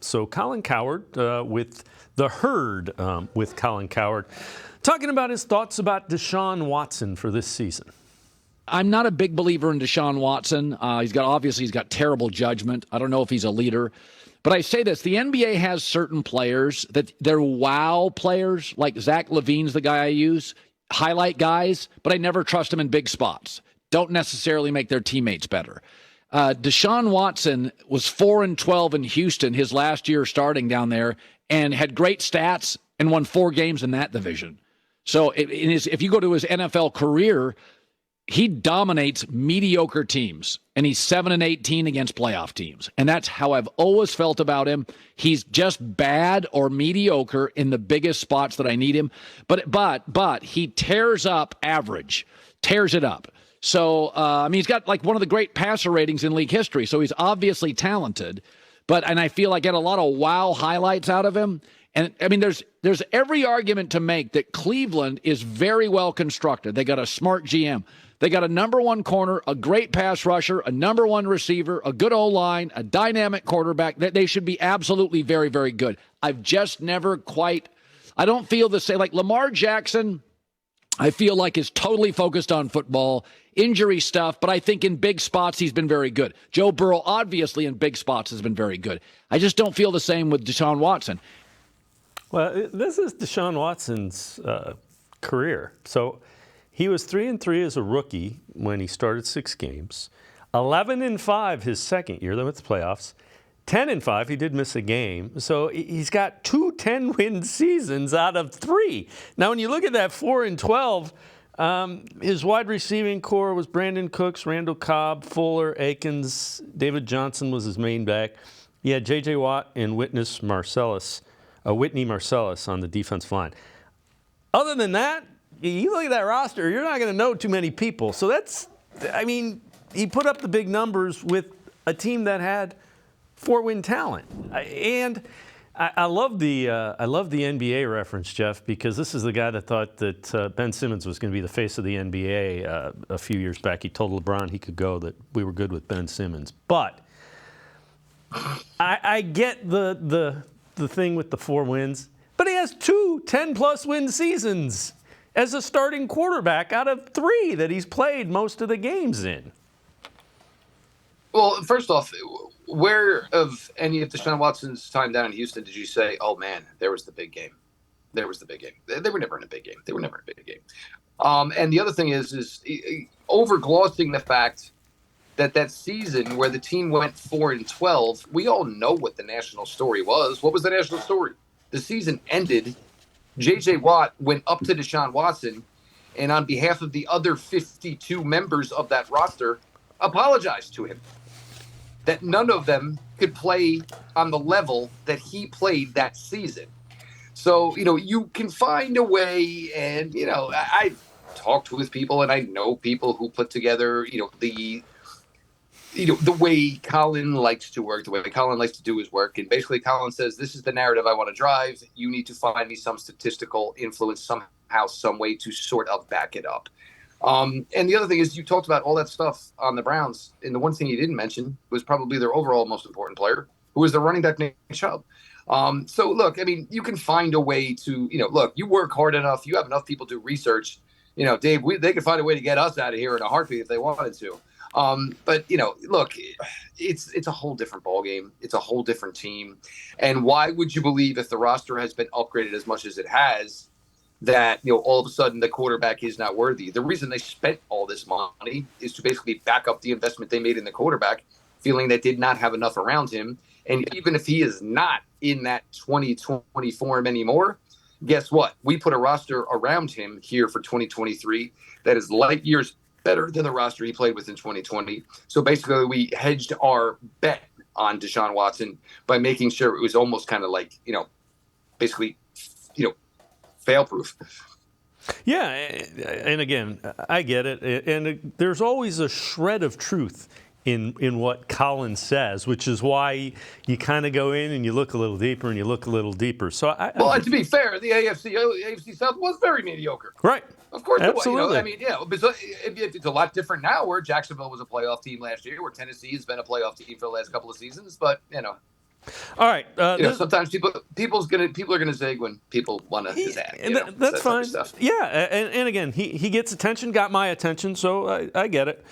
So Colin Cowherd with The Herd with Colin Cowherd, talking about his thoughts about Deshaun Watson for this season. I'm not a big believer in Deshaun Watson. He's got terrible judgment. I don't know if he's a leader. But I say this, the NBA has certain players that they're wow players, like Zach LaVine's the guy I use, highlight guys, but I never trust them in big spots. Don't necessarily make their teammates better. Deshaun Watson was 4-12 in Houston his last year starting down there and had great stats and won 4 games in that division. So if you go to his NFL career, he dominates mediocre teams, and he's 7-18 against playoff teams. And that's how I've always felt about him. He's just bad or mediocre in the biggest spots that I need him. But he tears up average, tears it up. So, he's got like one of the great passer ratings in league history, so he's obviously talented. And I feel I get a lot of wow highlights out of him. And, there's every argument to make that Cleveland is very well constructed. They got a smart GM. They got a number 1 corner, a great pass rusher, a number 1 receiver, a good O-line, a dynamic quarterback. They should be absolutely very, very good. I've just never quite – I don't feel the same. Like Lamar Jackson, I feel like is totally focused on football, injury stuff, but I think in big spots he's been very good. Joe Burrow, obviously, in big spots has been very good. I just don't feel the same with Deshaun Watson. Well, this is Deshaun Watson's career. So he was 3-3 as a rookie when he started 6 games. 11-5 his second year, then with the playoffs. 10-5, he did miss a game. So he's got 2 10-win seasons out of 3. Now, when you look at that 4-12, his wide receiving core was Brandon Cooks, Randall Cobb, Fuller, Akins, David Johnson was his main back. He had J.J. Watt and Whitney Marcellus on the defensive line. Other than that, you look at that roster, you're not going to know too many people. So he put up the big numbers with a team that had 4-win talent. And I love the NBA reference, Jeff, because this is the guy that thought that Ben Simmons was going to be the face of the NBA a few years back. He told LeBron he could go, that we were good with Ben Simmons. But I get the thing with the 4 wins, but he has 2 10-plus win seasons as a starting quarterback out of 3 that he's played most of the games in. Well, first off, where of any of Deshaun Watson's time down in Houston did you say, oh, man, there was the big game? There was the big game. They were never in a big game. And the other thing is overglossing the fact that season where the team went 4-12, we all know what the national story was. What was the national story? The season ended. J.J. Watt went up to Deshaun Watson, and on behalf of the other 52 members of that roster, apologized to him. That none of them could play on the level that he played that season. So, you can find a way, and, I've talked with people, and I know people who put together, the way Colin likes to work, the way Colin likes to do his work. And basically Colin says, this is the narrative I want to drive. You need to find me some statistical influence somehow, some way to sort of back it up. And the other thing is you talked about all that stuff on the Browns. And the one thing you didn't mention was probably their overall most important player, who was the running back Nick Chubb. So, look, you can find a way to, you work hard enough. You have enough people do research. Dave, they could find a way to get us out of here in a heartbeat if they wanted to. But look, it's a whole different ballgame. It's a whole different team. And why would you believe, if the roster has been upgraded as much as it has, that, all of a sudden the quarterback is not worthy? The reason they spent all this money is to basically back up the investment they made in the quarterback, feeling they did not have enough around him. And even if he is not in that 2020 form anymore, guess what? We put a roster around him here for 2023 that is light years better than the roster he played with in 2020. So basically we hedged our bet on Deshaun Watson by making sure it was almost kind of like, basically, fail-proof. Yeah, and again, I get it. And there's always a shred of truth in what Colin says, which is why you kind of go in and you look a little deeper and you look a little deeper. So and to be fair, the AFC South was very mediocre. Right. Of course, absolutely. It's a lot different now. Where Jacksonville was a playoff team last year, where Tennessee has been a playoff team for the last couple of seasons. But All right. Sometimes people are gonna zig when people want to zag. That's fine. Stuff. Yeah, and again, he gets attention, got my attention, so I get it.